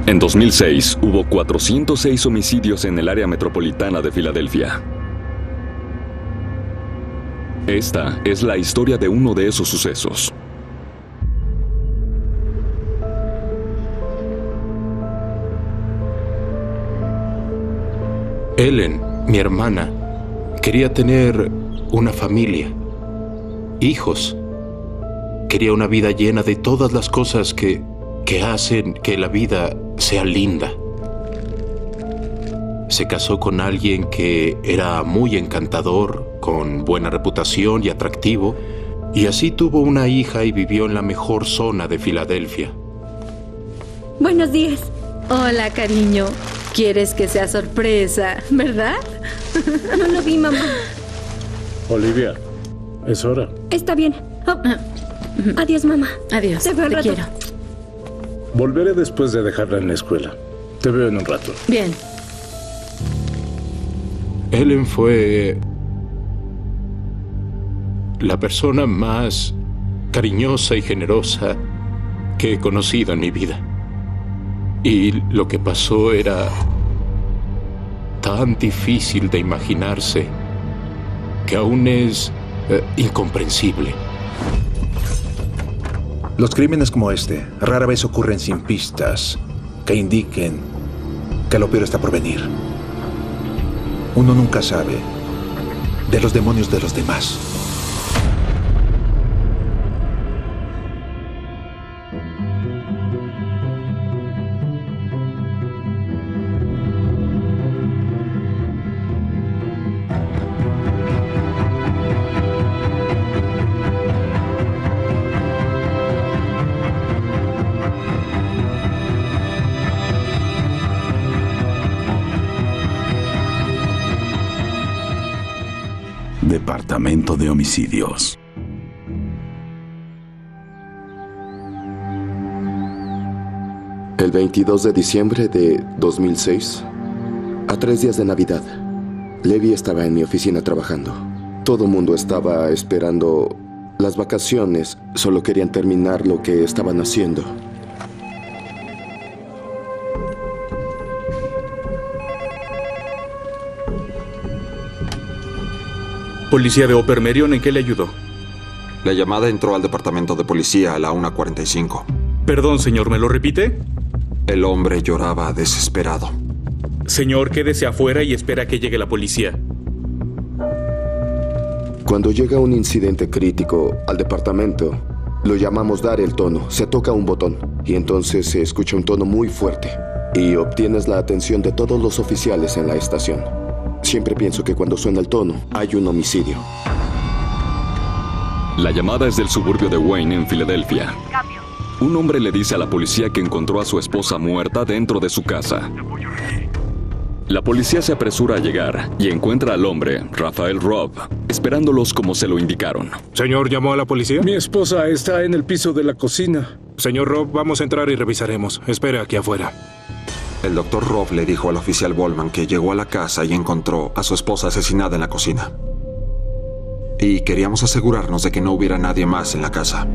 En 2006, hubo 406 homicidios en el área metropolitana de Filadelfia. Esta es la historia de uno de esos sucesos. Ellen, mi hermana, quería tener una familia, hijos. Quería una vida llena de todas las cosas que hacen que la vida sea linda. Se casó con alguien que era muy encantador, con buena reputación y atractivo, y así tuvo una hija y vivió en la mejor zona de Filadelfia. Buenos días. Hola, cariño. ¿Quieres que sea sorpresa, verdad? No lo vi, mamá. Olivia, es hora. Está bien. Oh. Adiós, mamá. Adiós. Te veo al rato. Quiero. Volveré después de dejarla en la escuela. Te veo en un rato. Bien. Ellen fue la persona más cariñosa y generosa que he conocido en mi vida. Y lo que pasó era tan difícil de imaginarse que aún es incomprensible. Los crímenes como este rara vez ocurren sin pistas que indiquen que lo peor está por venir. Uno nunca sabe de los demonios de los demás. Departamento de Homicidios. El 22 de diciembre de 2006, a 3 días de Navidad, Levi estaba en mi oficina trabajando. Todo el mundo estaba esperando las vacaciones, solo querían terminar lo que estaban haciendo. Policía de Upper Merion, ¿en qué le ayudó? La llamada entró al departamento de policía a la 1:45. Perdón, señor, ¿me lo repite? El hombre lloraba desesperado. Señor, quédese afuera y espera a que llegue la policía. Cuando llega un incidente crítico al departamento, lo llamamos dar el tono. Se toca un botón y entonces se escucha un tono muy fuerte y obtienes la atención de todos los oficiales en la estación. Siempre pienso que cuando suena el tono, hay un homicidio. La llamada es del suburbio de Wayne, en Filadelfia. Un hombre le dice a la policía que encontró a su esposa muerta dentro de su casa. La policía se apresura a llegar y encuentra al hombre, Rafael Robb, esperándolos como se lo indicaron. Señor, ¿llamó a la policía? Mi esposa está en el piso de la cocina. Señor Robb, vamos a entrar y revisaremos. Espere aquí afuera. El doctor Robb le dijo al oficial Bowman que llegó a la casa y encontró a su esposa asesinada en la cocina. Y queríamos asegurarnos de que no hubiera nadie más en la casa.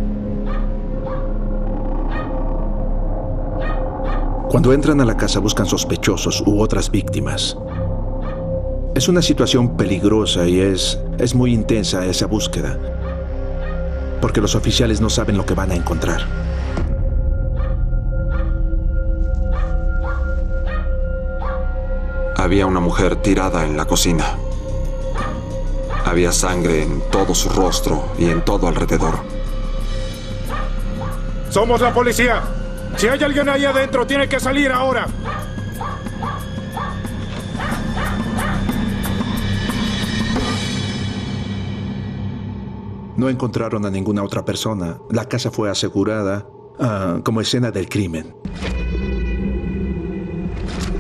Cuando entran a la casa buscan sospechosos u otras víctimas. Es una situación peligrosa y es muy intensa esa búsqueda, porque los oficiales no saben lo que van a encontrar. Había una mujer tirada en la cocina. Había sangre en todo su rostro y en todo alrededor. ¡Somos la policía! Si hay alguien ahí adentro, tiene que salir ahora. No encontraron a ninguna otra persona. La casa fue asegurada como escena del crimen.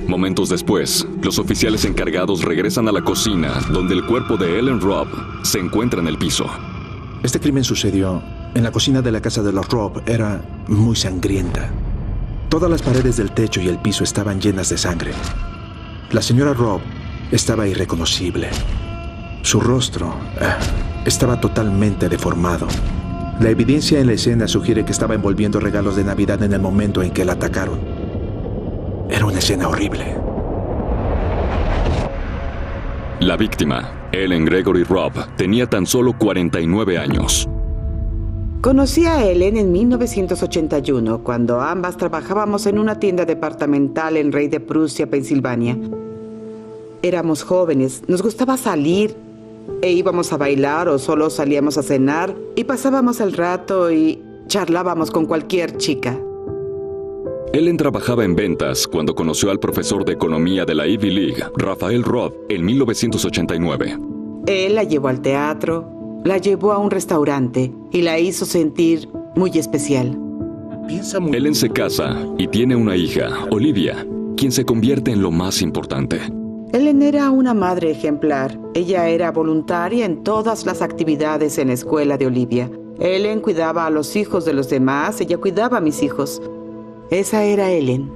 Momentos después, los oficiales encargados regresan a la cocina, donde el cuerpo de Ellen Robb se encuentra en el piso. Este crimen sucedió en la cocina de la casa de los Robb. Era muy sangrienta. Todas las paredes del techo y el piso estaban llenas de sangre. La señora Robb estaba irreconocible. Su rostro estaba totalmente deformado. La evidencia en la escena sugiere que estaba envolviendo regalos de Navidad en el momento en que la atacaron. Era una escena horrible. La víctima, Ellen Gregory Robb, tenía tan solo 49 años. Conocí a Ellen en 1981, cuando ambas trabajábamos en una tienda departamental en Rey de Prusia, Pensilvania. Éramos jóvenes, nos gustaba salir e íbamos a bailar o solo salíamos a cenar y pasábamos el rato y charlábamos con cualquier chica. Ellen trabajaba en ventas cuando conoció al profesor de economía de la Ivy League, Rafael Robb, en 1989. Él la llevó al teatro, la llevó a un restaurante y la hizo sentir muy especial. Ellen se casa y tiene una hija, Olivia, quien se convierte en lo más importante. Ellen era una madre ejemplar. Ella era voluntaria en todas las actividades en la escuela de Olivia. Ellen cuidaba a los hijos de los demás, ella cuidaba a mis hijos. Esa era Ellen.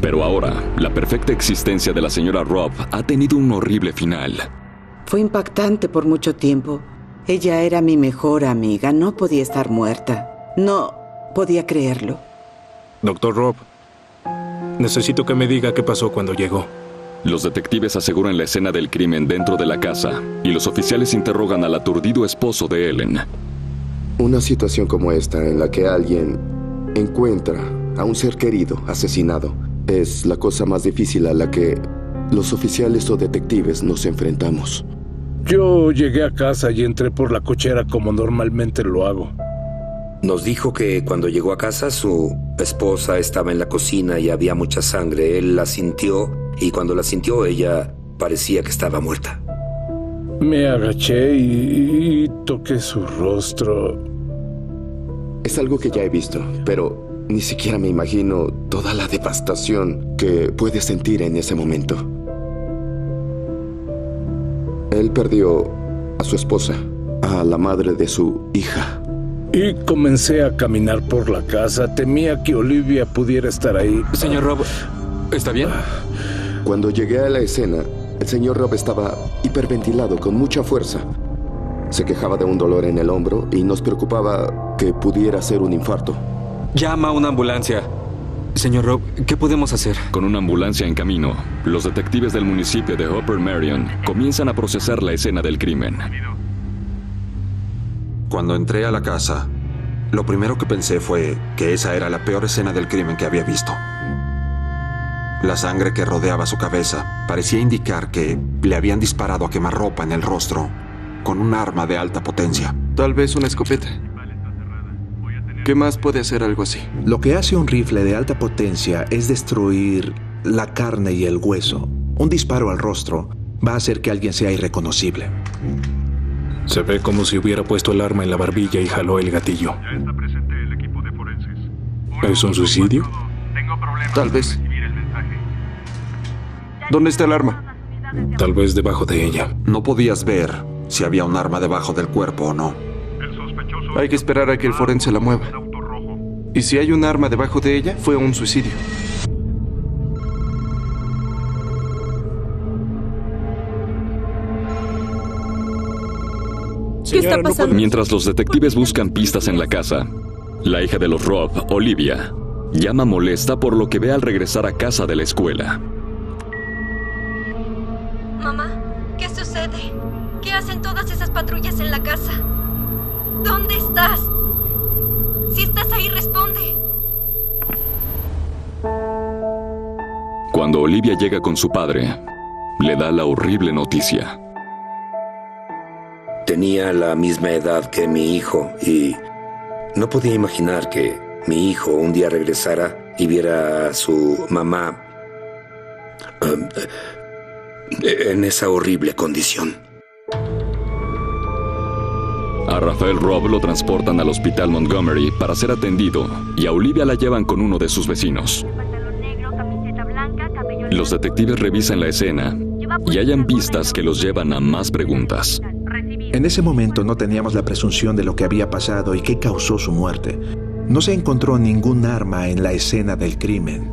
Pero ahora, la perfecta existencia de la señora Robb ha tenido un horrible final. Fue impactante por mucho tiempo. Ella era mi mejor amiga, no podía estar muerta. No podía creerlo. Doctor Robb, necesito que me diga qué pasó cuando llegó. Los detectives aseguran la escena del crimen dentro de la casa y los oficiales interrogan al aturdido esposo de Ellen. Una situación como esta, en la que alguien encuentra a un ser querido asesinado, es la cosa más difícil a la que los oficiales o detectives nos enfrentamos. Yo llegué a casa y entré por la cochera como normalmente lo hago. Nos dijo que cuando llegó a casa su esposa estaba en la cocina y había mucha sangre. Él la sintió y cuando la sintió ella parecía que estaba muerta. Me agaché y toqué su rostro. Es algo que ya he visto, pero ni siquiera me imagino toda la devastación que puede sentir en ese momento. Él perdió a su esposa, a la madre de su hija. Y comencé a caminar por la casa. Temía que Olivia pudiera estar ahí. Señor Robb, ¿está bien? Cuando llegué a la escena, el señor Robb estaba hiperventilado con mucha fuerza. Se quejaba de un dolor en el hombro y nos preocupaba que pudiera ser un infarto. Llama a una ambulancia. Señor Robb, ¿qué podemos hacer? Con una ambulancia en camino, los detectives del municipio de Upper Merion comienzan a procesar la escena del crimen. Cuando entré a la casa, lo primero que pensé fue que esa era la peor escena del crimen que había visto. La sangre que rodeaba su cabeza parecía indicar que le habían disparado a quemarropa en el rostro con un arma de alta potencia. Tal vez una escopeta. ¿Qué más puede hacer algo así? Lo que hace un rifle de alta potencia es destruir la carne y el hueso. Un disparo al rostro va a hacer que alguien sea irreconocible. Se ve como si hubiera puesto el arma en la barbilla y jaló el gatillo. ¿Es un suicidio? Tal vez. ¿Dónde está el arma? Tal vez debajo de ella. No podías ver si había un arma debajo del cuerpo o no. Hay que esperar a que el forense la mueva. Y si hay un arma debajo de ella, fue un suicidio. ¿Qué está pasando? Mientras los detectives buscan pistas en la casa, la hija de los Robb, Olivia, llama molesta por lo que ve al regresar a casa de la escuela. Mamá, ¿qué sucede? ¿Qué hacen todas esas patrullas en la casa? ¿Dónde estás? Si estás ahí, responde. Cuando Olivia llega con su padre, le da la horrible noticia. Tenía la misma edad que mi hijo y no podía imaginar que mi hijo un día regresara y viera a su mamá en esa horrible condición. A Rafael Robb lo transportan al hospital Montgomery para ser atendido y a Olivia la llevan con uno de sus vecinos. Los detectives revisan la escena y hallan pistas que los llevan a más preguntas. En ese momento no teníamos la presunción de lo que había pasado y qué causó su muerte. No se encontró ningún arma en la escena del crimen.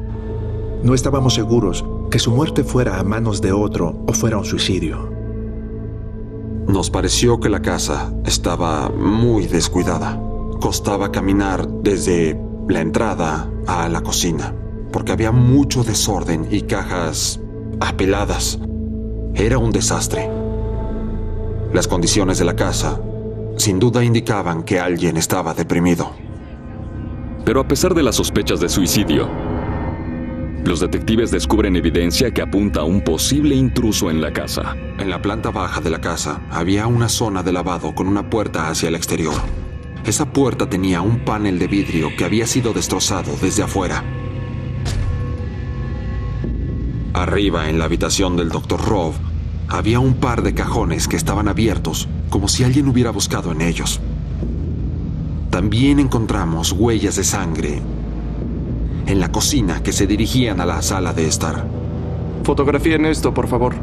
No estábamos seguros que su muerte fuera a manos de otro o fuera un suicidio. Nos pareció que la casa estaba muy descuidada. Costaba caminar desde la entrada a la cocina, porque había mucho desorden y cajas apiladas. Era un desastre. Las condiciones de la casa, sin duda, indicaban que alguien estaba deprimido. Pero a pesar de las sospechas de suicidio, los detectives descubren evidencia que apunta a un posible intruso en la casa. En la planta baja de la casa había una zona de lavado con una puerta hacia el exterior. Esa puerta tenía un panel de vidrio que había sido destrozado desde afuera. Arriba, en la habitación del Dr. Robb, había un par de cajones que estaban abiertos, como si alguien hubiera buscado en ellos. También encontramos huellas de sangre en la cocina que se dirigían a la sala de estar. Fotografíen esto, por favor.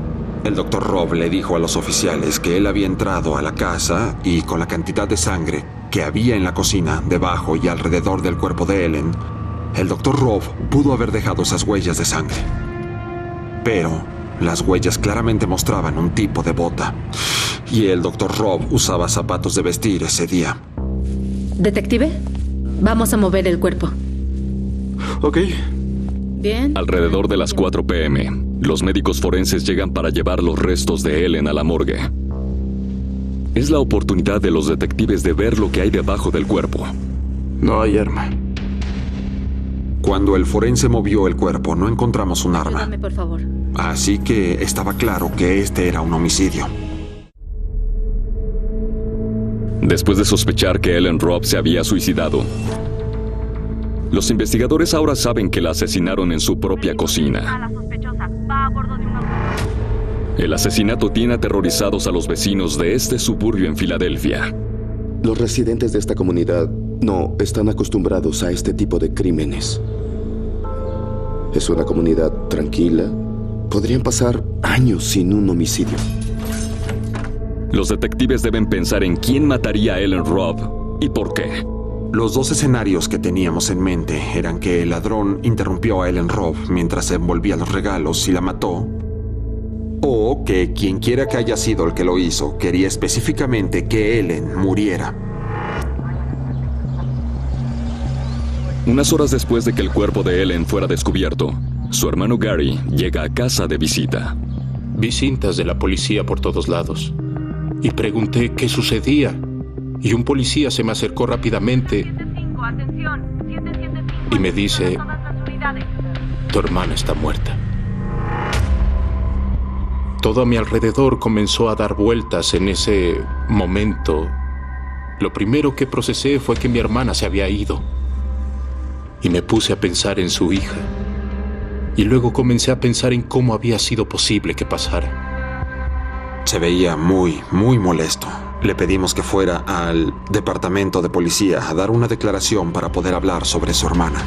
El Dr. Robb le dijo a los oficiales que él había entrado a la casa y con la cantidad de sangre que había en la cocina, debajo y alrededor del cuerpo de Ellen, el Dr. Robb pudo haber dejado esas huellas de sangre. Pero las huellas claramente mostraban un tipo de bota. Y el Dr. Robb usaba zapatos de vestir ese día. Detective, vamos a mover el cuerpo. Ok. Bien. Alrededor de las 4 p.m., los médicos forenses llegan para llevar los restos de Ellen a la morgue. Es la oportunidad de los detectives de ver lo que hay debajo del cuerpo. No hay arma. Cuando el forense movió el cuerpo, no encontramos un arma. Ayúdame, por favor. Así que estaba claro que este era un homicidio. Después de sospechar que Ellen Robb se había suicidado, los investigadores ahora saben que la asesinaron en su propia cocina. El asesinato tiene aterrorizados a los vecinos de este suburbio en Filadelfia. Los residentes de esta comunidad no están acostumbrados a este tipo de crímenes. Es una comunidad tranquila. Podrían pasar años sin un homicidio. Los detectives deben pensar en quién mataría a Ellen Robb y por qué. Los dos escenarios que teníamos en mente eran que el ladrón interrumpió a Ellen Robb mientras se envolvía los regalos y la mató, o que quien quiera que haya sido el que lo hizo quería específicamente que Ellen muriera. Unas horas después de que el cuerpo de Ellen fuera descubierto, su hermano Gary llega a casa de visita. Vi cintas de la policía por todos lados y pregunté qué sucedía. Y un policía se me acercó rápidamente y me dice: tu hermana está muerta. Todo a mi alrededor comenzó a dar vueltas en ese momento. Lo primero que procesé fue que mi hermana se había ido. Y me puse a pensar en su hija. Y luego comencé a pensar en cómo había sido posible que pasara. Se veía muy molesto. Le pedimos que fuera al departamento de policía a dar una declaración para poder hablar sobre su hermana.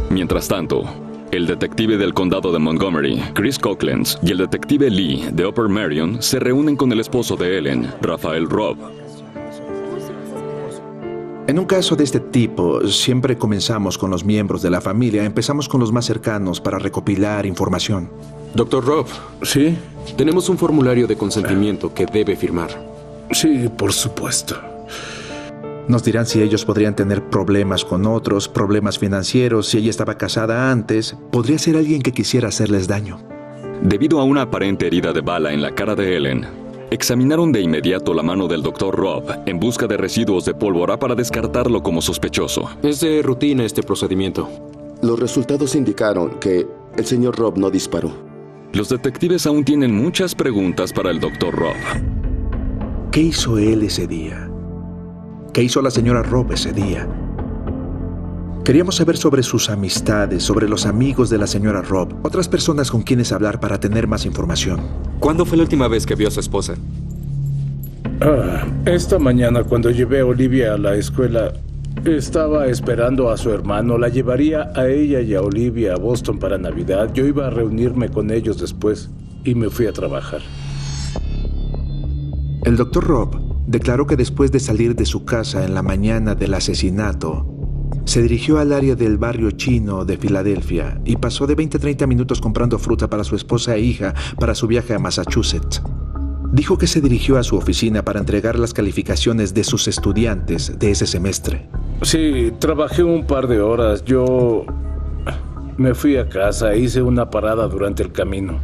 Mientras tanto, el detective del condado de Montgomery, Chris Cocklands, y el detective Lee de Upper Merion se reúnen con el esposo de Ellen, Raphael Robb. En un caso de este tipo, siempre comenzamos con los miembros de la familia. Empezamos con los más cercanos para recopilar información. Dr. Robb. ¿Sí? Tenemos un formulario de consentimiento que debe firmar. Sí, por supuesto. Nos dirán si ellos podrían tener problemas con otros, problemas financieros, si ella estaba casada antes. Podría ser alguien que quisiera hacerles daño. Debido a una aparente herida de bala en la cara de Ellen, examinaron de inmediato la mano del Dr. Robb en busca de residuos de pólvora para descartarlo como sospechoso. Es de rutina este procedimiento. Los resultados indicaron que el señor Robb no disparó. Los detectives aún tienen muchas preguntas para el Dr. Robb. ¿Qué hizo él ese día? ¿Qué hizo la señora Robb ese día? Queríamos saber sobre sus amistades, sobre los amigos de la señora Robb, otras personas con quienes hablar para tener más información. ¿Cuándo fue la última vez que vio a su esposa? Esta mañana, cuando llevé a Olivia a la escuela, estaba esperando a su hermano. La llevaría a ella y a Olivia a Boston para Navidad. Yo iba a reunirme con ellos después y me fui a trabajar. El Dr. Robb declaró que después de salir de su casa en la mañana del asesinato, se dirigió al área del barrio chino de Filadelfia y pasó de 20 a 30 minutos comprando fruta para su esposa e hija para su viaje a Massachusetts. Dijo que se dirigió a su oficina para entregar las calificaciones de sus estudiantes de ese semestre. Sí, trabajé un par de horas. Yo me fui a casa e hice una parada durante el camino.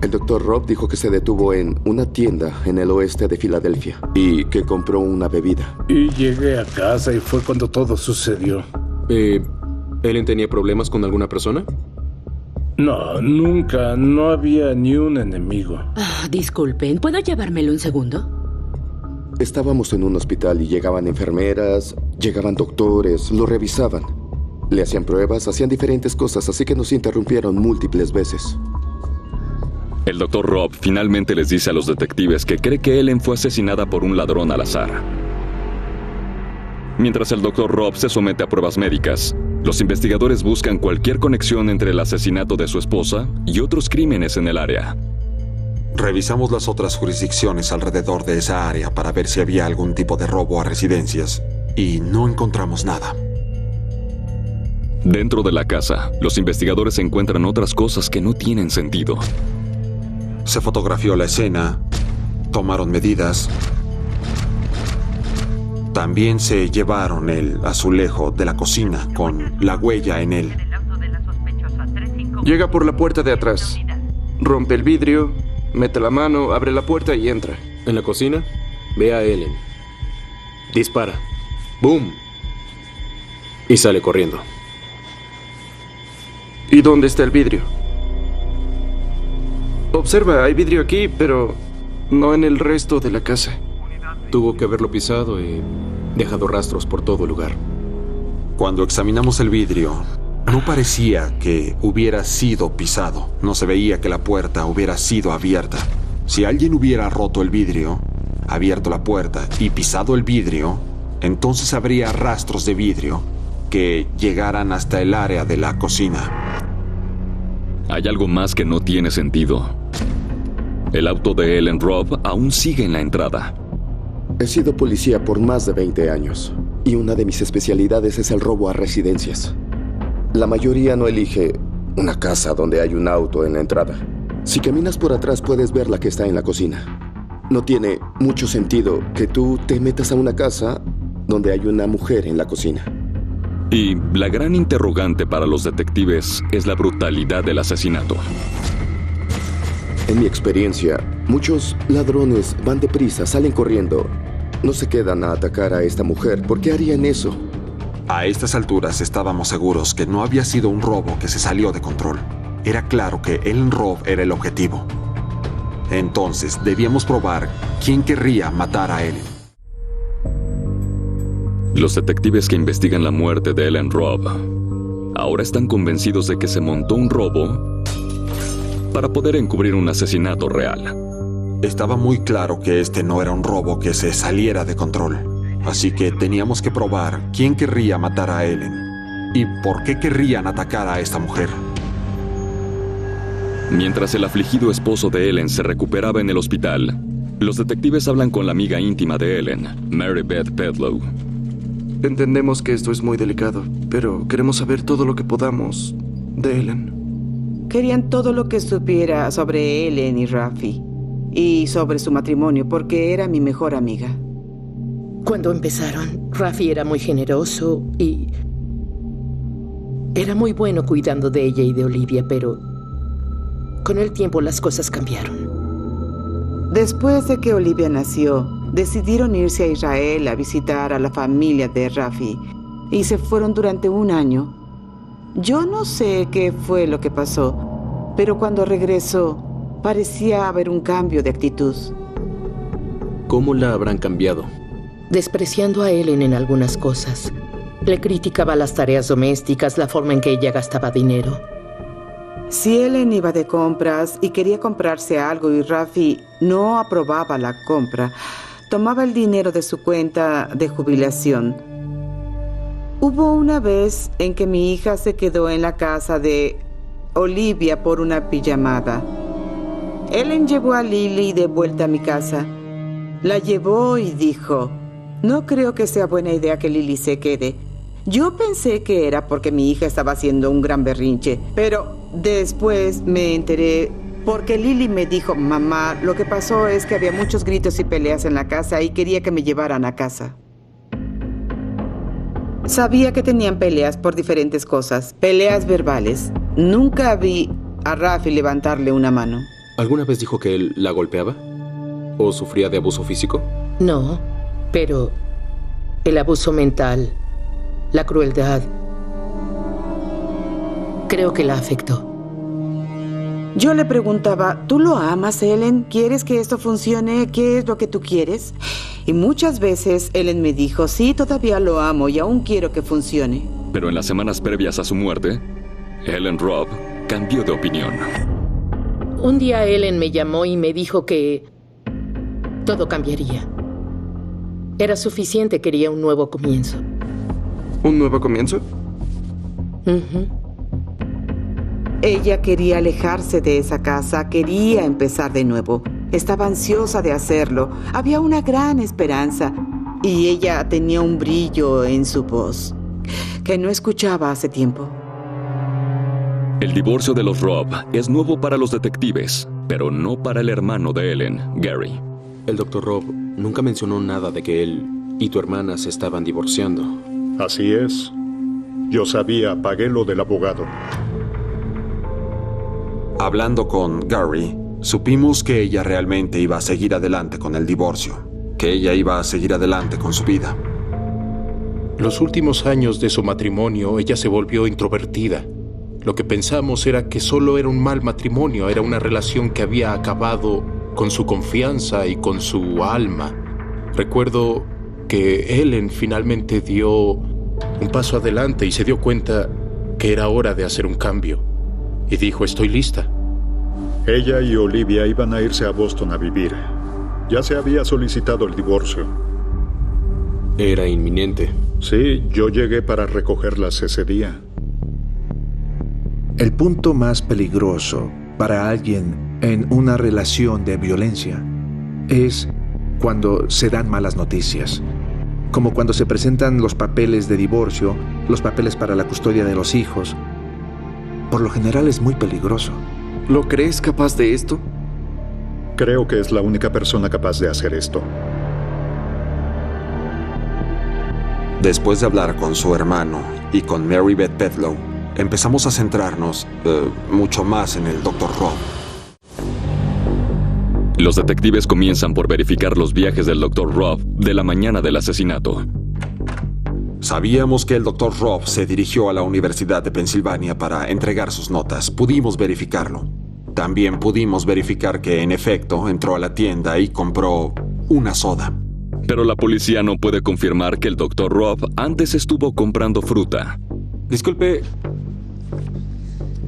El Dr. Robb dijo que se detuvo en una tienda en el oeste de Filadelfia y que compró una bebida. Y llegué a casa y fue cuando todo sucedió. ¿Ellen tenía problemas con alguna persona? No, nunca. No había ni un enemigo. Disculpen, ¿puedo llevármelo un segundo? Estábamos en un hospital y llegaban enfermeras, llegaban doctores, lo revisaban. Le hacían pruebas, hacían diferentes cosas, así que nos interrumpieron múltiples veces. El Dr. Robb finalmente les dice a los detectives que cree que Ellen fue asesinada por un ladrón al azar. Mientras el Dr. Robb se somete a pruebas médicas, los investigadores buscan cualquier conexión entre el asesinato de su esposa y otros crímenes en el área. Revisamos las otras jurisdicciones alrededor de esa área para ver si había algún tipo de robo a residencias y no encontramos nada. Dentro de la casa, los investigadores encuentran otras cosas que no tienen sentido. Se fotografió la escena, tomaron medidas. También se llevaron el azulejo de la cocina con la huella en él. Llega por la puerta de atrás. Rompe el vidrio, mete la mano, abre la puerta y entra. En la cocina, ve a Ellen. Dispara. ¡Boom! Y sale corriendo. ¿Y dónde está el vidrio? Observa, hay vidrio aquí, pero no en el resto de la casa. Tuvo que haberlo pisado y dejado rastros por todo el lugar. Cuando examinamos el vidrio, no parecía que hubiera sido pisado. No se veía que la puerta hubiera sido abierta. Si alguien hubiera roto el vidrio, abierto la puerta y pisado el vidrio, entonces habría rastros de vidrio que llegaran hasta el área de la cocina. Hay algo más que no tiene sentido. El auto de Ellen Robb aún sigue en la entrada. He sido policía por más de 20 años y una de mis especialidades es el robo a residencias. La mayoría no elige una casa donde hay un auto en la entrada. Si caminas por atrás puedes ver la que está en la cocina. No tiene mucho sentido que tú te metas a una casa donde hay una mujer en la cocina. Y la gran interrogante para los detectives es la brutalidad del asesinato. En mi experiencia, muchos ladrones van deprisa, salen corriendo. No se quedan a atacar a esta mujer. ¿Por qué harían eso? A estas alturas estábamos seguros que no había sido un robo que se salió de control. Era claro que Ellen Robb era el objetivo. Entonces, debíamos probar quién querría matar a Ellen. Los detectives que investigan la muerte de Ellen Robb ahora están convencidos de que se montó un robo para poder encubrir un asesinato real. Estaba muy claro que este no era un robo que se saliera de control. Así que teníamos que probar quién querría matar a Ellen y por qué querrían atacar a esta mujer. Mientras el afligido esposo de Ellen se recuperaba en el hospital, los detectives hablan con la amiga íntima de Ellen, Mary Beth Pedlow. Entendemos que esto es muy delicado, pero queremos saber todo lo que podamos de Ellen. Querían todo lo que supiera sobre Ellen y Rafi y sobre su matrimonio porque era mi mejor amiga. Cuando empezaron, Rafi era muy generoso y era muy bueno cuidando de ella y de Olivia, pero con el tiempo las cosas cambiaron. Después de que Olivia nació, decidieron irse a Israel a visitar a la familia de Rafi y se fueron durante un año. Yo no sé qué fue lo que pasó, pero cuando regresó parecía haber un cambio de actitud. ¿Cómo la habrán cambiado? Despreciando a Ellen en algunas cosas. Le criticaba las tareas domésticas, la forma en que ella gastaba dinero. Si Ellen iba de compras y quería comprarse algo y Rafi no aprobaba la compra, tomaba el dinero de su cuenta de jubilación. Hubo una vez en que mi hija se quedó en la casa de Olivia por una pijamada. Ellen llevó a Lily de vuelta a mi casa. La llevó y dijo: "No creo que sea buena idea que Lily se quede". Yo pensé que era porque mi hija estaba haciendo un gran berrinche, pero después me enteré Porque Lily me dijo, mamá, lo que pasó es que había muchos gritos y peleas en la casa y quería que me llevaran a casa. Sabía que tenían peleas por diferentes cosas, peleas verbales. Nunca vi a Rafi levantarle una mano. ¿Alguna vez dijo que él la golpeaba? ¿O sufría de abuso físico? No, pero el abuso mental, la crueldad, creo que la afectó. Yo le preguntaba, ¿tú lo amas, Ellen? ¿Quieres que esto funcione? ¿Qué es lo que tú quieres? Y muchas veces Ellen me dijo, sí, todavía lo amo y aún quiero que funcione. Pero en las semanas previas a su muerte, Ellen Robb cambió de opinión. Un día Ellen me llamó y me dijo que todo cambiaría. Era suficiente, quería un nuevo comienzo. ¿Un nuevo comienzo? Ella quería alejarse de esa casa, quería empezar de nuevo. Estaba ansiosa de hacerlo. Había una gran esperanza. Y ella tenía un brillo en su voz que no escuchaba hace tiempo. El divorcio de los Robb es nuevo para los detectives, pero no para el hermano de Ellen, Gary. El Dr. Robb nunca mencionó nada de que él y tu hermana se estaban divorciando. Así es. Yo sabía, pagué lo del abogado. Hablando con Gary, supimos que ella realmente iba a seguir adelante con el divorcio, que ella iba a seguir adelante con su vida. Los últimos años de su matrimonio, ella se volvió introvertida. Lo que pensamos era que solo era un mal matrimonio, era una relación que había acabado con su confianza y con su alma. Recuerdo que Ellen finalmente dio un paso adelante y se dio cuenta que era hora de hacer un cambio. Y dijo, estoy lista. Ella y Olivia iban a irse a Boston a vivir. Ya se había solicitado el divorcio. Era inminente. Sí, yo llegué para recogerlas ese día. El punto más peligroso para alguien en una relación de violencia es cuando se dan malas noticias. Como cuando se presentan los papeles de divorcio, los papeles para la custodia de los hijos. Por lo general es muy peligroso. ¿Lo crees capaz de esto? Creo que es la única persona capaz de hacer esto. Después de hablar con su hermano y con Mary Beth Pedlow, empezamos a centrarnos mucho más en el Dr. Robb. Los detectives comienzan por verificar los viajes del Dr. Robb de la mañana del asesinato. Sabíamos que el Dr. Robb se dirigió a la Universidad de Pensilvania para entregar sus notas. Pudimos verificarlo. También pudimos verificar que, en efecto, entró a la tienda y compró una soda. Pero la policía no puede confirmar que el Dr. Robb antes estuvo comprando fruta. Disculpe,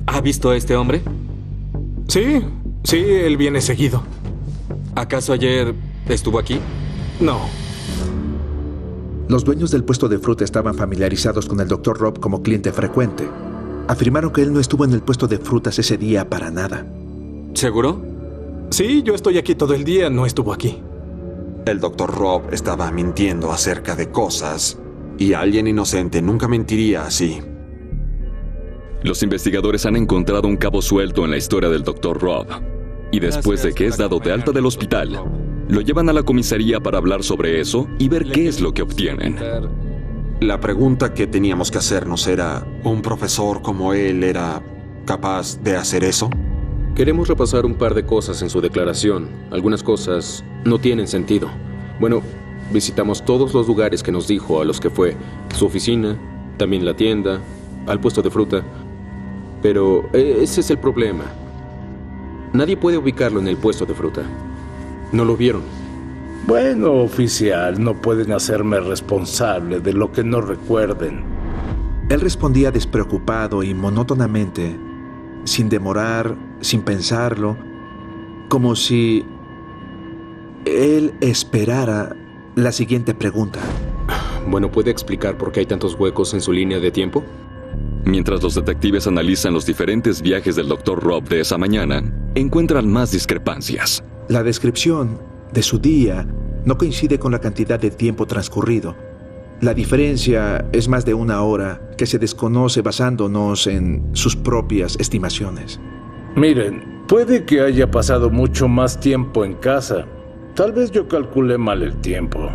¿ha visto a este hombre? Sí, él viene seguido. ¿Acaso ayer estuvo aquí? No. Los dueños del puesto de fruta estaban familiarizados con el Dr. Robb como cliente frecuente. Afirmaron que él no estuvo en el puesto de frutas ese día para nada. ¿Seguro? Sí, yo estoy aquí todo el día, no estuvo aquí. El Dr. Robb estaba mintiendo acerca de cosas, y alguien inocente nunca mentiría así. Los investigadores han encontrado un cabo suelto en la historia del Dr. Robb. Y después de que es dado de alta del hospital, lo llevan a la comisaría para hablar sobre eso y ver qué es lo que obtienen. La pregunta que teníamos que hacernos era, ¿un profesor como él era capaz de hacer eso? Queremos repasar un par de cosas en su declaración. Algunas cosas no tienen sentido. Bueno, visitamos todos los lugares que nos dijo a los que fue. Su oficina, también la tienda, al puesto de fruta. Pero ese es el problema. Nadie puede ubicarlo en el puesto de fruta. No lo vieron. Bueno, oficial, no pueden hacerme responsable de lo que no recuerden. Él respondía despreocupado y monótonamente, sin demorar, sin pensarlo, como si él esperara la siguiente pregunta. Bueno, ¿puede explicar por qué hay tantos huecos en su línea de tiempo? Mientras los detectives analizan los diferentes viajes del Dr. Robb de esa mañana, encuentran más discrepancias. La descripción de su día no coincide con la cantidad de tiempo transcurrido. La diferencia es más de una hora que se desconoce basándonos en sus propias estimaciones. Miren, Puede que haya pasado mucho más tiempo en casa. Tal vez yo calculé mal el tiempo.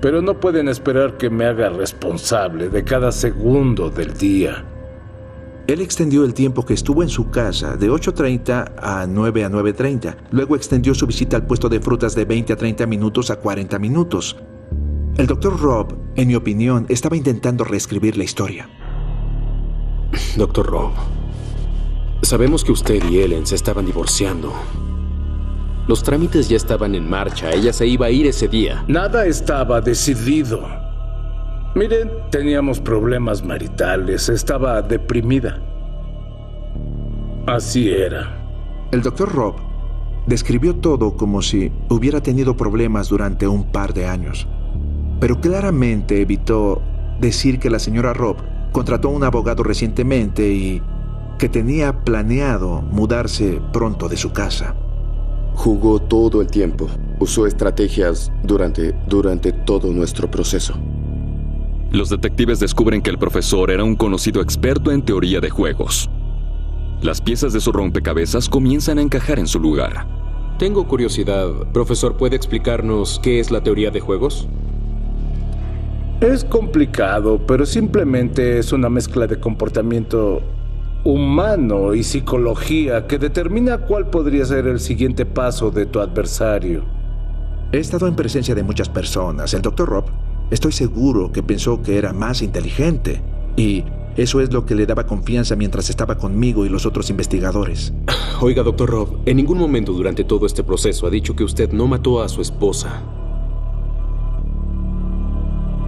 Pero no pueden esperar que me haga responsable de cada segundo del día. Él extendió el tiempo que estuvo en su casa de 8:30 a 9 a 9:30. Luego extendió su visita al puesto de frutas de 20 a 30 minutos a 40 minutos. El Dr. Robb, en mi opinión, estaba intentando reescribir la historia. Dr. Robb, sabemos que usted y Ellen se estaban divorciando. Los trámites ya estaban en marcha. Ella se iba a ir ese día. Nada estaba decidido. Miren, teníamos problemas maritales. Estaba deprimida. Así era. El Dr. Robb describió todo como si hubiera tenido problemas durante un par de años. Pero claramente evitó decir que la señora Robb contrató a un abogado recientemente y que tenía planeado mudarse pronto de su casa. Jugó todo el tiempo. Usó estrategias durante todo nuestro proceso. Los detectives descubren que el profesor era un conocido experto en teoría de juegos. Las piezas de su rompecabezas comienzan a encajar en su lugar. Tengo curiosidad. Profesor, ¿puede explicarnos qué es la teoría de juegos? Es complicado, pero simplemente es una mezcla de comportamiento humano y psicología que determina cuál podría ser el siguiente paso de tu adversario. He estado en presencia de muchas personas. El Dr. Robb, estoy seguro que pensó que era más inteligente. Y eso es lo que le daba confianza mientras estaba conmigo y los otros investigadores. Oiga, Dr. Robb, en ningún momento durante todo este proceso ha dicho que usted no mató a su esposa.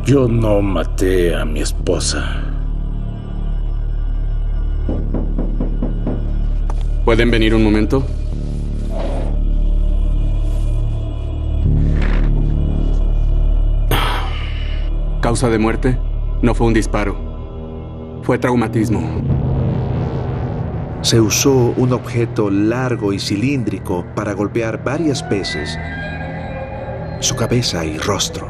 Yo no maté a mi esposa. ¿Pueden venir un momento? Causa de muerte no fue un disparo. Fue traumatismo. Se usó un objeto largo y cilíndrico para golpear varias veces su cabeza y rostro,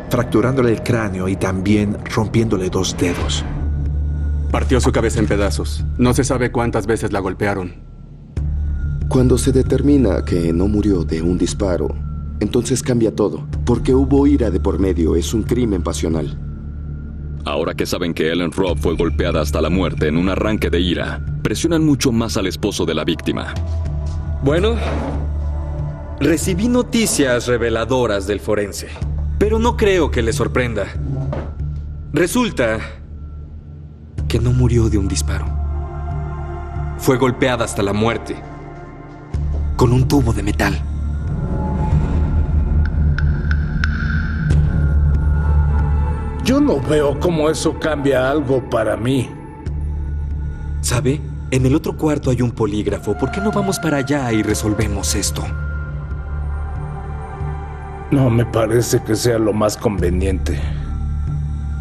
fracturándole el cráneo y también rompiéndole 2 dedos. Partió su cabeza en pedazos. No se sabe cuántas veces la golpearon. Cuando se determina que no murió de un disparo, entonces cambia todo, porque hubo ira de por medio. Es un crimen pasional. Ahora que saben que Ellen Robb fue golpeada hasta la muerte en un arranque de ira, presionan mucho más al esposo de la víctima. Bueno, recibí noticias reveladoras del forense, pero no creo que le sorprenda. Resulta que no murió de un disparo. Fue golpeada hasta la muerte con un tubo de metal. Yo no veo cómo eso cambia algo para mí. ¿Sabe? En el otro cuarto hay un polígrafo. ¿Por qué no vamos para allá y resolvemos esto? No me parece que sea lo más conveniente.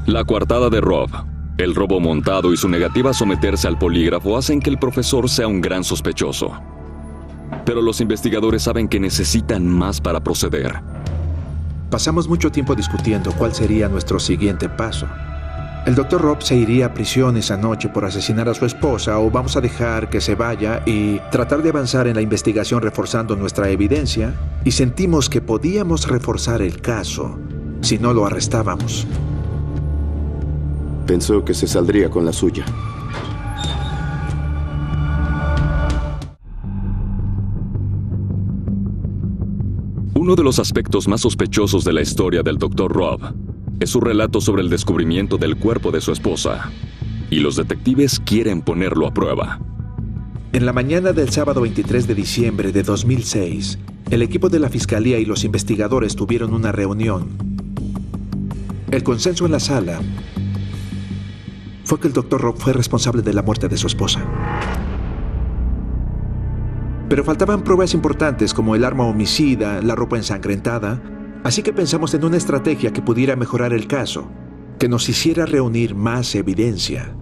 La coartada de Robb, el robo montado y su negativa a someterse al polígrafo hacen que el profesor sea un gran sospechoso. Pero los investigadores saben que necesitan más para proceder. Pasamos mucho tiempo discutiendo cuál sería nuestro siguiente paso. ¿El Dr. Robb se iría a prisión esa noche por asesinar a su esposa o vamos a dejar que se vaya y tratar de avanzar en la investigación reforzando nuestra evidencia? Y sentimos que podíamos reforzar el caso si no lo arrestábamos. Pensó que se saldría con la suya. Uno de los aspectos más sospechosos de la historia del Dr. Robb es su relato sobre el descubrimiento del cuerpo de su esposa. Y los detectives quieren ponerlo a prueba. En la mañana del sábado 23 de diciembre de 2006, el equipo de la Fiscalía y los investigadores tuvieron una reunión. El consenso en la sala fue que el Dr. Robb fue responsable de la muerte de su esposa. Pero faltaban pruebas importantes como el arma homicida, la ropa ensangrentada, así que pensamos en una estrategia que pudiera mejorar el caso, que nos hiciera reunir más evidencia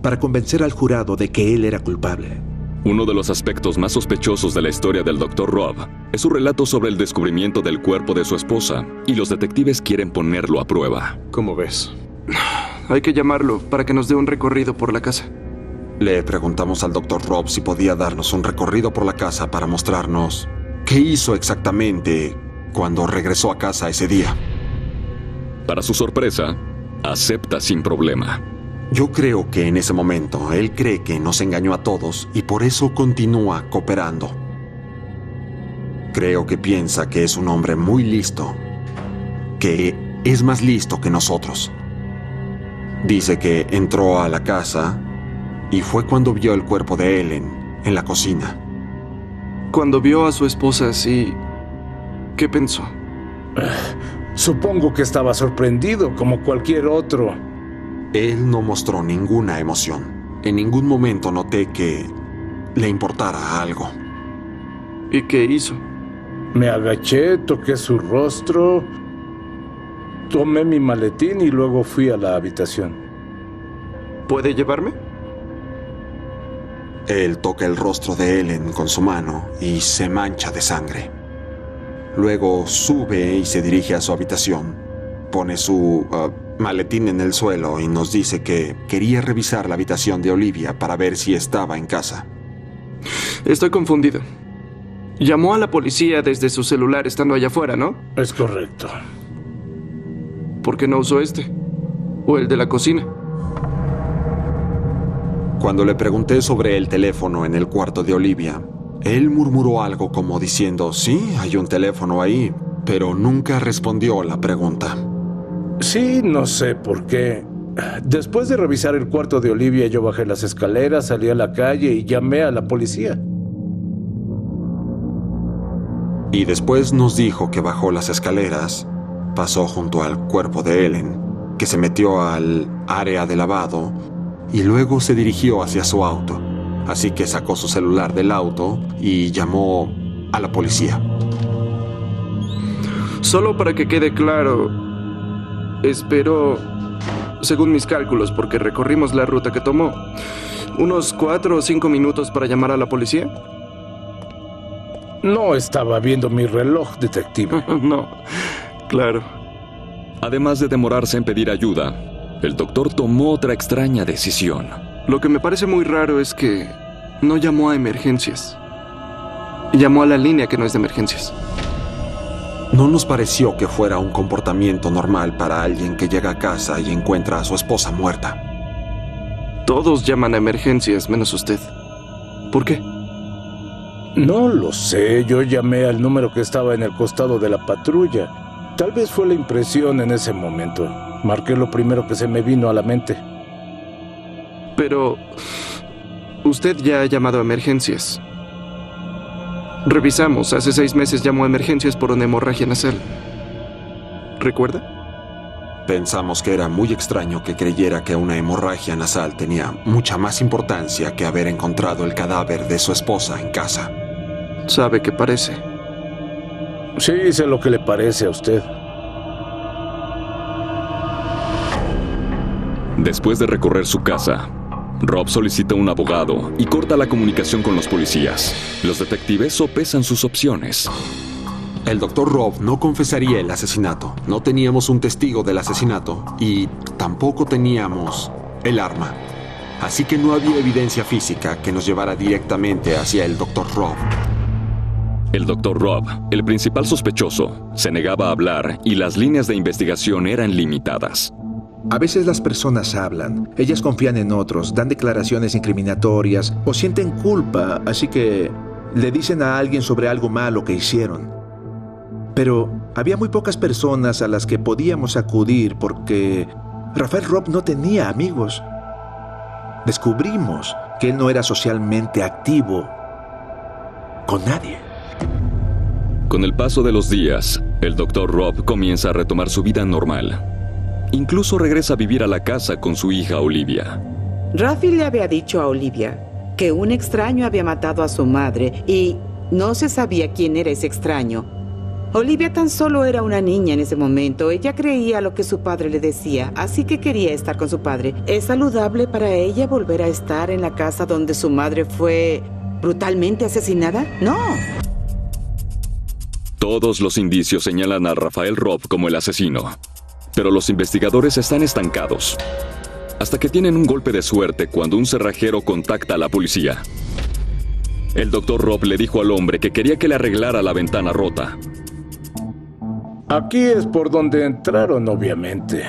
para convencer al jurado de que él era culpable. Uno de los aspectos más sospechosos de la historia del Dr. Robb es su relato sobre el descubrimiento del cuerpo de su esposa, y los detectives quieren ponerlo a prueba. ¿Cómo ves? Hay que llamarlo para que nos dé un recorrido por la casa. Le preguntamos al Dr. Robb si podía darnos un recorrido por la casa para mostrarnos qué hizo exactamente cuando regresó a casa ese día. Para su sorpresa, acepta sin problema. Yo creo que en ese momento él cree que nos engañó a todos y por eso continúa cooperando. Creo que piensa que es un hombre muy listo, que es más listo que nosotros. Dice que entró a la casa y fue cuando vio el cuerpo de Ellen en la cocina. Cuando vio a su esposa así, ¿qué pensó? Supongo que estaba sorprendido, como cualquier otro. Él no mostró ninguna emoción. En ningún momento noté que le importara algo. ¿Y qué hizo? Me agaché, toqué su rostro, tomé mi maletín y luego fui a la habitación. ¿Puede llevarme? Él toca el rostro de Ellen con su mano y se mancha de sangre. Luego sube y se dirige a su habitación. Pone su maletín en el suelo y nos dice que quería revisar la habitación de Olivia para ver si estaba en casa. Estoy confundido. Llamó a la policía desde su celular estando allá afuera, ¿no? Es correcto. ¿Por qué no usó este? ¿O el de la cocina? Cuando le pregunté sobre el teléfono en el cuarto de Olivia, él murmuró algo como diciendo, sí, hay un teléfono ahí, pero nunca respondió la pregunta. Sí, no sé por qué. Después de revisar el cuarto de Olivia, yo bajé las escaleras, salí a la calle y llamé a la policía. Y después nos dijo que bajó las escaleras, pasó junto al cuerpo de Ellen, que se metió al área de lavado y luego se dirigió hacia su auto. Así que sacó su celular del auto y llamó a la policía. Solo para que quede claro, esperó, según mis cálculos, porque recorrimos la ruta que tomó, unos 4 o 5 minutos para llamar a la policía. No estaba viendo mi reloj, detective. No, claro. Además de demorarse en pedir ayuda, el doctor tomó otra extraña decisión. Lo que me parece muy raro es que no llamó a emergencias. Llamó a la línea que no es de emergencias. No nos pareció que fuera un comportamiento normal para alguien que llega a casa y encuentra a su esposa muerta. Todos llaman a emergencias, menos usted. ¿Por qué? No lo sé, yo llamé al número que estaba en el costado de la patrulla. Tal vez fue la impresión en ese momento. Marqué lo primero que se me vino a la mente. Pero usted ya ha llamado a emergencias. Revisamos, hace 6 meses llamó a emergencias por una hemorragia nasal. ¿Recuerda? Pensamos que era muy extraño que creyera que una hemorragia nasal tenía mucha más importancia que haber encontrado el cadáver de su esposa en casa. ¿Sabe qué parece? Sí, sé lo que le parece a usted. Después de recorrer su casa, Robb solicita un abogado y corta la comunicación con los policías. Los detectives sopesan sus opciones. El Dr. Robb no confesaría el asesinato. No teníamos un testigo del asesinato y tampoco teníamos el arma. Así que no había evidencia física que nos llevara directamente hacia el Dr. Robb. El Dr. Robb, el principal sospechoso, se negaba a hablar y las líneas de investigación eran limitadas. A veces las personas hablan, ellas confían en otros, dan declaraciones incriminatorias o sienten culpa, así que le dicen a alguien sobre algo malo que hicieron. Pero había muy pocas personas a las que podíamos acudir porque Rafael Robb no tenía amigos. Descubrimos que él no era socialmente activo con nadie. Con el paso de los días, el Dr. Robb comienza a retomar su vida normal. Incluso regresa a vivir a la casa con su hija Olivia. Rafi le había dicho a Olivia que un extraño había matado a su madre y no se sabía quién era ese extraño. Olivia tan solo era una niña en ese momento. Ella creía lo que su padre le decía, así que quería estar con su padre. ¿Es saludable para ella volver a estar en la casa donde su madre fue brutalmente asesinada? No. Todos los indicios señalan a Rafael Robb como el asesino, pero los investigadores están estancados. hasta que tienen un golpe de suerte cuando un cerrajero contacta a la policía. El Dr. Rob le dijo al hombre que quería que le arreglara la ventana rota. Aquí es por donde entraron, obviamente.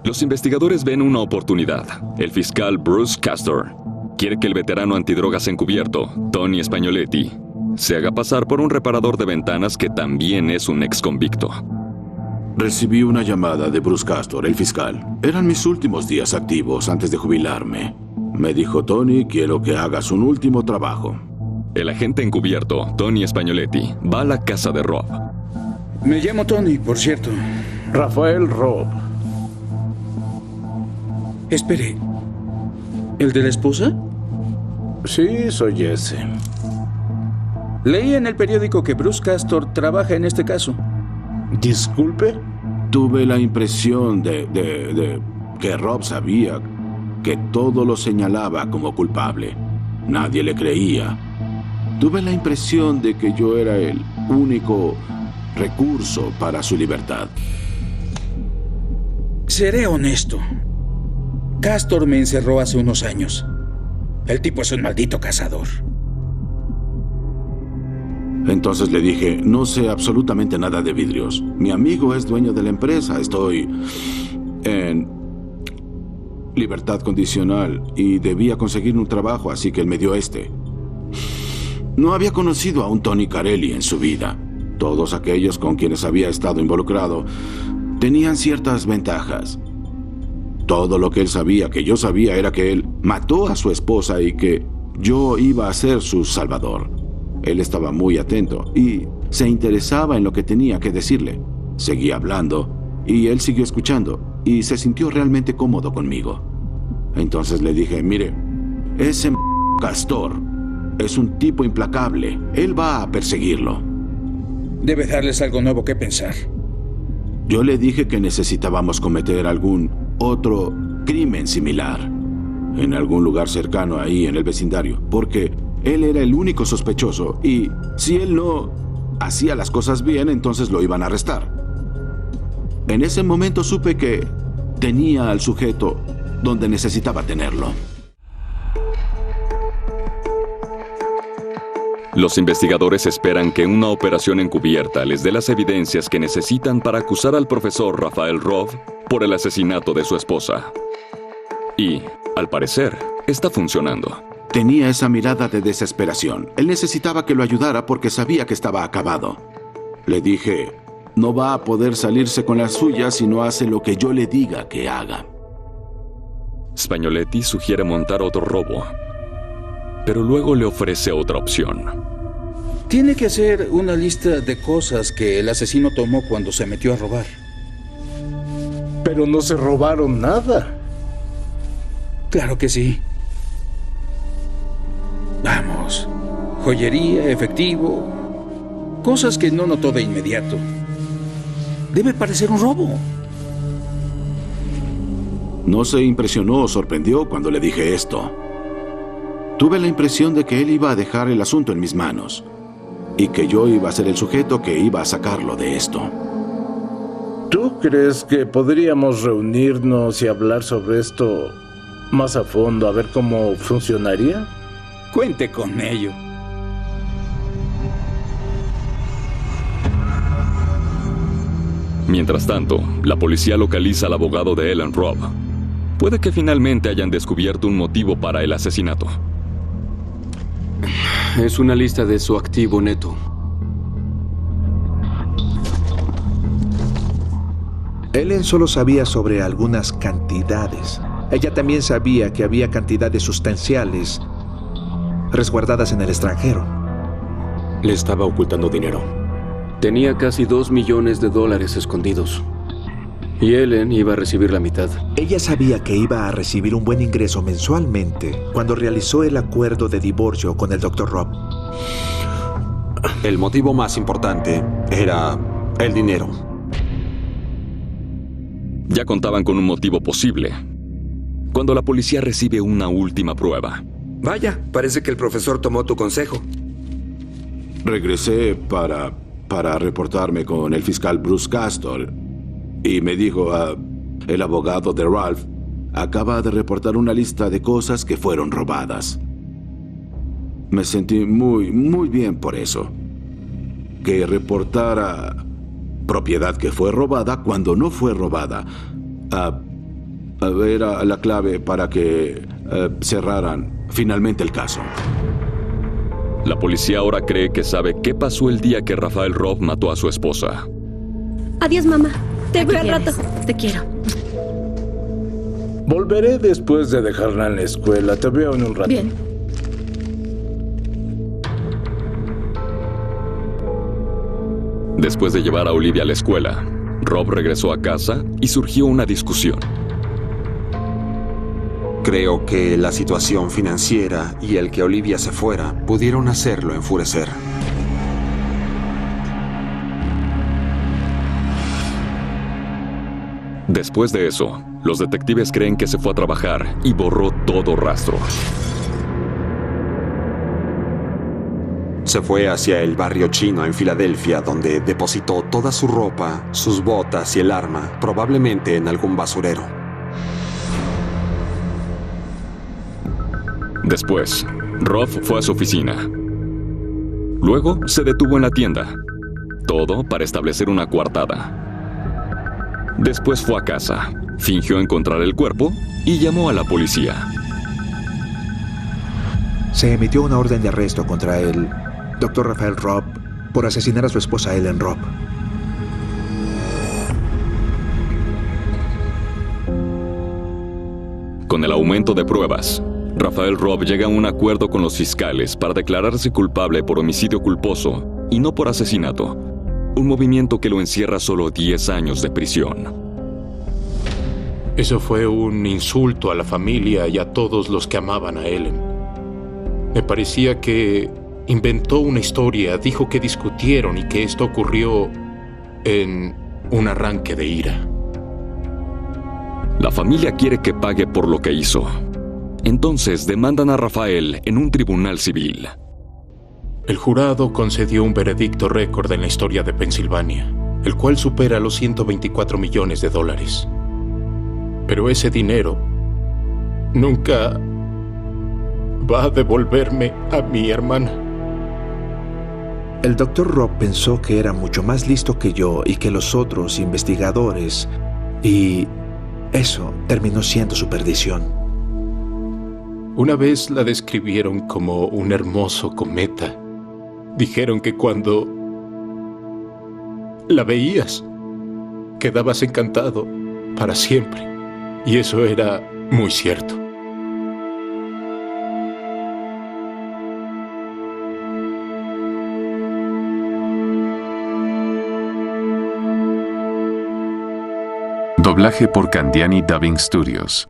Los investigadores ven una oportunidad. El fiscal Bruce Castor quiere que el veterano antidrogas encubierto, Tony Spagnoletti, se haga pasar por un reparador de ventanas que también es un ex convicto. Recibí una llamada de Bruce Castor, el fiscal. Eran mis últimos días activos antes de jubilarme. Me dijo: Tony, quiero que hagas un último trabajo. El agente encubierto, Tony Spagnoletti, va a la casa de Rob. Me llamo Tony, por cierto. Rafael Rob. Espere. ¿El de la esposa? Sí, soy ese. Leí en el periódico que Bruce Castor trabaja en este caso. ¿Disculpe? Tuve la impresión de que Rob sabía que todo lo señalaba como culpable. Nadie le creía. Tuve la impresión de que yo era el único recurso para su libertad. Seré honesto. Castor me encerró hace unos años. El tipo es un maldito cazador. Entonces le dije: no sé absolutamente nada de vidrios. Mi amigo es dueño de la empresa. Estoy en libertad condicional y debía conseguir un trabajo, así que él me dio este. No había conocido a un Tony Carelli en su vida. Todos aquellos con quienes había estado involucrado tenían ciertas ventajas. Todo lo que él sabía, que yo sabía, era que él mató a su esposa y que yo iba a ser su salvador. Él estaba muy atento y se interesaba en lo que tenía que decirle. Seguía hablando y él siguió escuchando y se sintió realmente cómodo conmigo. Entonces le dije: mire, ese Castor es un tipo implacable. Él va a perseguirlo. Debe darles algo nuevo que pensar. Yo le dije que necesitábamos cometer algún otro crimen similar en algún lugar cercano ahí en el vecindario, porque él era el único sospechoso y si él no hacía las cosas bien, entonces lo iban a arrestar. En ese momento supe que tenía al sujeto donde necesitaba tenerlo. Los investigadores esperan que una operación encubierta les dé las evidencias que necesitan para acusar al profesor Rafael Rob por el asesinato de su esposa. Y, al parecer, está funcionando. Tenía esa mirada de desesperación. Él necesitaba que lo ayudara porque sabía que estaba acabado. Le dije: no va a poder salirse con la suya si no hace lo que yo le diga que haga. Spagnoletti sugiere montar otro robo, pero luego le ofrece otra opción. Tiene que hacer una lista de cosas que el asesino tomó cuando se metió a robar. Pero no se robaron nada. Claro que sí. Vamos. Joyería, efectivo, cosas que no notó de inmediato. Debe parecer un robo. No se impresionó o sorprendió cuando le dije esto. Tuve la impresión de que él iba a dejar el asunto en mis manos y que yo iba a ser el sujeto que iba a sacarlo de esto. ¿Tú crees que podríamos reunirnos y hablar sobre esto más a fondo, a ver cómo funcionaría? Cuente con ello. Mientras tanto, la policía localiza al abogado de Ellen Rob. Puede que finalmente hayan descubierto un motivo para el asesinato. Es una lista de su activo neto. Ellen solo sabía sobre algunas cantidades. Ella también sabía que había cantidades sustanciales resguardadas en el extranjero. Le estaba ocultando dinero. Tenía casi $2 millones escondidos. Y Ellen iba a recibir la mitad. Ella sabía que iba a recibir un buen ingreso mensualmente cuando realizó el acuerdo de divorcio con el Dr. Rob. El motivo más importante era el dinero. Ya contaban con un motivo posible, cuando la policía recibe una última prueba. Vaya, parece que el profesor tomó tu consejo. Regresé para reportarme con el fiscal Bruce Castor y me dijo: el abogado de Ralph acaba de reportar una lista de cosas que fueron robadas. Me sentí muy bien por eso. Que reportara propiedad que fue robada cuando no fue robada. Era la clave para que cerraran finalmente el caso. La policía ahora cree que sabe qué pasó el día que Rafael Robb mató a su esposa. Adiós, mamá. Te Aquí veo al vienes. rato. Te quiero. Volveré después de dejarla en la escuela. Te veo en un rato. Bien. Después de llevar a Olivia a la escuela, Robb regresó a casa y surgió una discusión. Creo que la situación financiera y el que Olivia se fuera pudieron hacerlo enfurecer. Después de eso, los detectives creen que se fue a trabajar y borró todo rastro. Se fue hacia el barrio chino en Filadelfia, donde depositó toda su ropa, sus botas y el arma, probablemente en algún basurero. Después, Robb fue a su oficina. Luego se detuvo en la tienda. Todo para establecer una coartada. Después fue a casa, fingió encontrar el cuerpo y llamó a la policía. Se emitió una orden de arresto contra el Dr. Rafael Robb por asesinar a su esposa Ellen Robb. Con el aumento de pruebas, Rafael Robb llega a un acuerdo con los fiscales para declararse culpable por homicidio culposo y no por asesinato, un movimiento que lo encierra solo 10 años de prisión. Eso fue un insulto a la familia y a todos los que amaban a Ellen. Me parecía que inventó una historia, dijo que discutieron y que esto ocurrió en un arranque de ira. La familia quiere que pague por lo que hizo. Entonces demandan a Rafael en un tribunal civil. El jurado concedió un veredicto récord en la historia de Pensilvania, el cual supera los $124 millones. Pero ese dinero nunca va a devolverme a mi hermana. El Dr. Robb pensó que era mucho más listo que yo y que los otros investigadores, y eso terminó siendo su perdición. Una vez la describieron como un hermoso cometa. Dijeron que cuando la veías, quedabas encantado para siempre. Y eso era muy cierto. Doblaje por Candiani Dubbing Studios.